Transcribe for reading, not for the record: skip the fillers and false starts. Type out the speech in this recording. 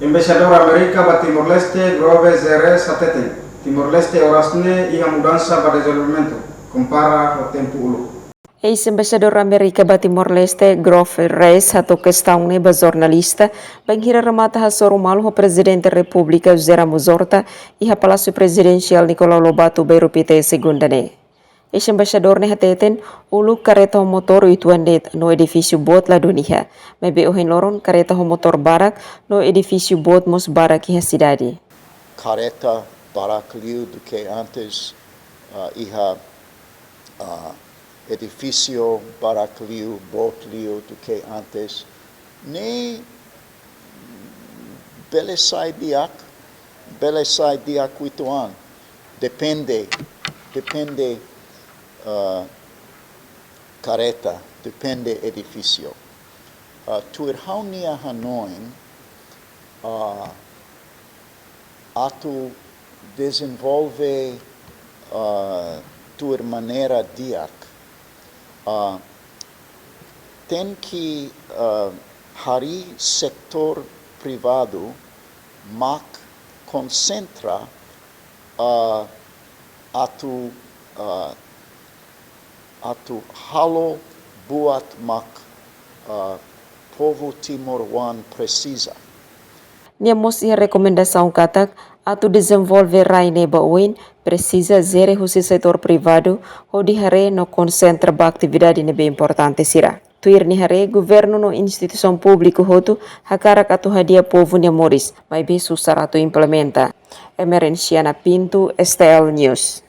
Embaixador Amerika ba Timor Leste, Grovee Hatete. Timor Leste Oras iha Mudansa ba Dezenvolvimentu Kompara o Tempu Uluk. Ex-Embaixador Amerika ba Timor Leste, Grovee hato questão ba jornalista, banghira ramata ha sorumal ho Presidente da República Zera Muzorta e ha Palácio Presidencial Nicolau Lobato Beirupite segunda ne. Ex-Embaixador ne Hatete, uluk kareta ho motor ituandet no edifício bot la dunia, mebe ohin loron kareta ho motor barak no edifício bot mos barak iha cidade. Careta Baracliu do que antes, iha edifício Baracliu, Botliu do que antes, nem belesai diak ituan, depende careta, depende edifício. Tuirhaunia Hanoin, atu desenvolve tua maneira diak. Tem que hari setor privado mak concentra atu halo buat mak povo Timor precisa. Niamos iha recomendação katak atu desenvolver raine bauin precisa zere husi setor privado ho dihare no concentra ba atividade nebe importante sira. Tuir ni hare governo no instituição público hotu hakarak atu hadia povo niamoris, mas be susar atu implementa. Emerenciana Pinto, STL News.